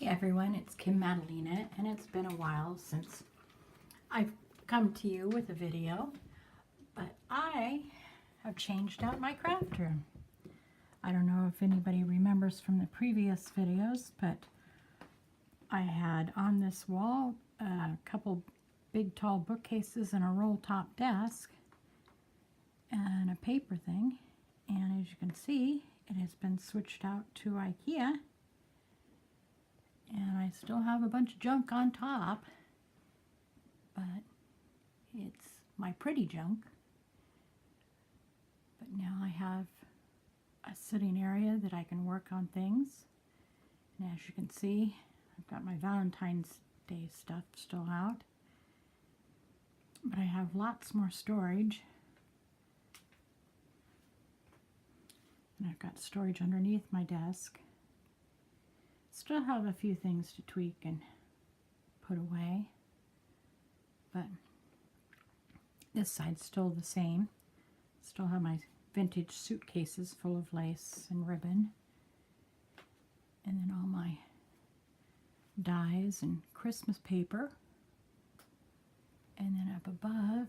Hey everyone, it's Kim Madalena, and it's been a while since I've come to you with a video, but I have changed out my craft room. I don't know if anybody remembers from the previous videos, but I had on this wall a couple big tall bookcases and a roll top desk and a paper thing, and as you can see, it has been switched out to IKEA. And I still have a bunch of junk on top, but it's my pretty junk. But now I have a sitting area that I can work on things. And as you can see, I've got my Valentine's Day stuff still out. But I have lots more storage. And I've got storage underneath my desk. Still have a few things to tweak and put away, but this side's still the same. Still have my vintage suitcases full of lace and ribbon, and then all my dies and Christmas paper. And then up above,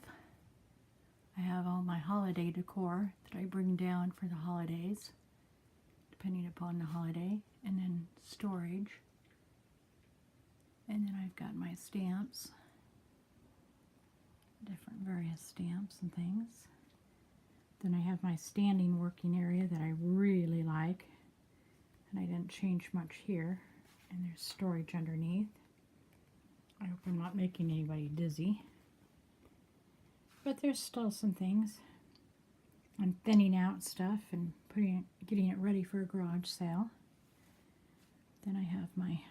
I have all my holiday decor that I bring down for the holidays, depending upon the holiday, and then storage. And then I've got my stamps, different various stamps and things. Then I have my standing working area that I really like, and I didn't change much here. And there's storage underneath. I hope I'm not making anybody dizzy, but there's still some things. I'm thinning out stuff and getting it ready for a garage sale. Then I have my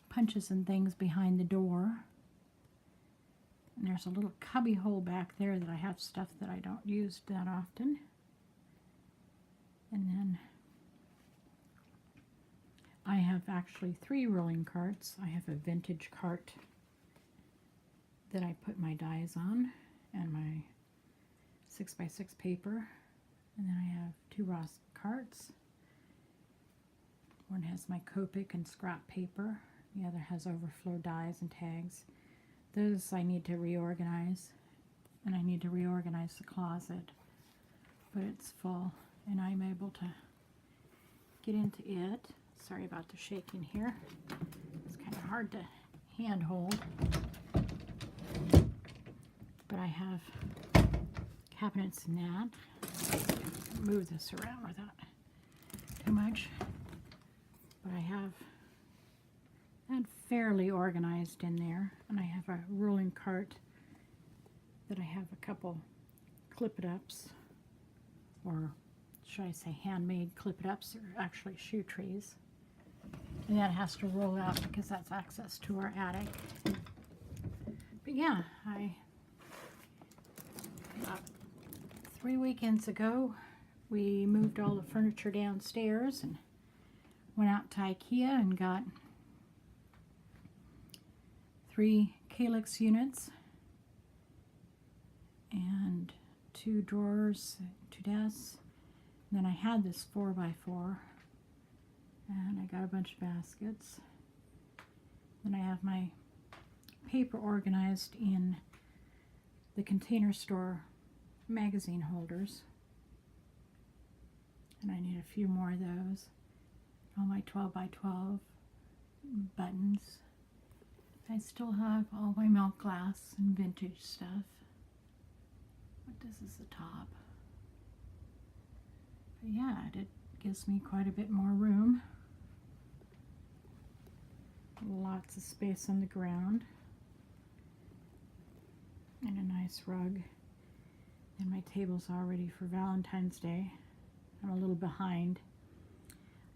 punches and things behind the door. And there's a little cubby hole back there that I have stuff that I don't use that often. And then I have actually 3 rolling carts. I have a vintage cart that I put my dies on and my 6x6 paper. And then I have 2 Ross carts. One has my Copic and scrap paper. The other has overflow dies and tags. Those I need to reorganize, and I need to reorganize the closet, but it's full and I'm able to get into it. Sorry about the shaking here. It's kind of hard to handhold, but I have cabinets in that. Move this around without too much. But I have that fairly organized in there, and I have a rolling cart that I have a couple clip-it-ups, or should I say handmade clip-it-ups. They're actually shoe trees, and that has to roll out because that's access to our attic. But yeah, about 3 weekends ago we moved all the furniture downstairs and went out to IKEA and got 3 Kallax units and 2 drawers, 2 desks. And then I had this 4x4, and I got a bunch of baskets. Then I have my paper organized in the Container Store magazine holders, and I need a few more of those. All my 12x12 buttons. I still have all my milk glass and vintage stuff. But this is the top. But yeah, it gives me quite a bit more room. Lots of space on the ground. And a nice rug. And my table's all ready for Valentine's Day. I'm a little behind.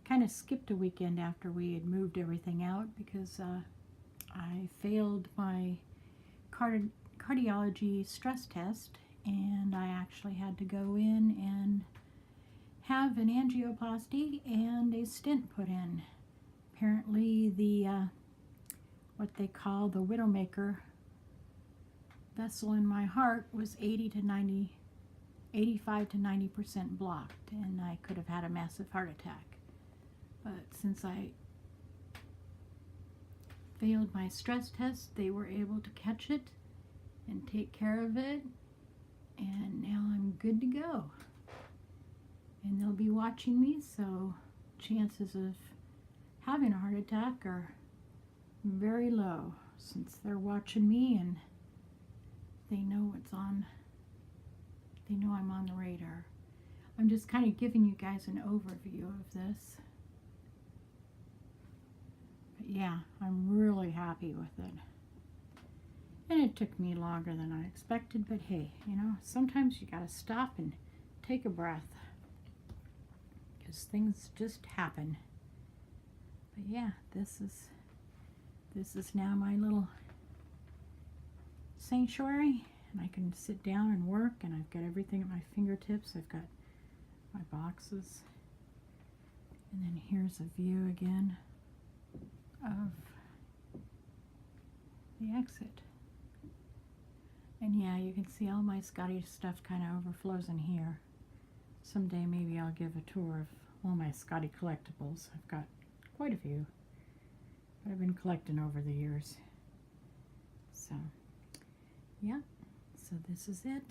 Kind of skipped a weekend after we had moved everything out because I failed my cardiology stress test, and I actually had to go in and have an angioplasty and a stent put in. Apparently the what they call the widowmaker vessel in my heart was 85 to 90% blocked, and I could have had a massive heart attack. But since I failed my stress test, they were able to catch it and take care of it, and now I'm good to go. And they'll be watching me, so chances of having a heart attack are very low since they're watching me and they know what's on. They know I'm on the radar. I'm just kind of giving you guys an overview of this. But yeah, I'm really happy with it. And it took me longer than I expected, but hey, you know, sometimes you gotta stop and take a breath. Because things just happen. But yeah, this is now my little sanctuary, and I can sit down and work, and I've got everything at my fingertips. I've got my boxes, and then here's a view again of the exit. And yeah, you can see all my Scotty stuff kind of overflows in here. Someday maybe I'll give a tour of all my Scotty collectibles. I've got quite a few that I've been collecting over the years. So, yeah, so this is it.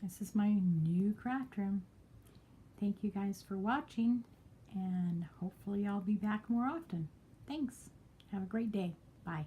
This is my new craft room. Thank you guys for watching, and hopefully I'll be back more often. Thanks. Have a great day. Bye.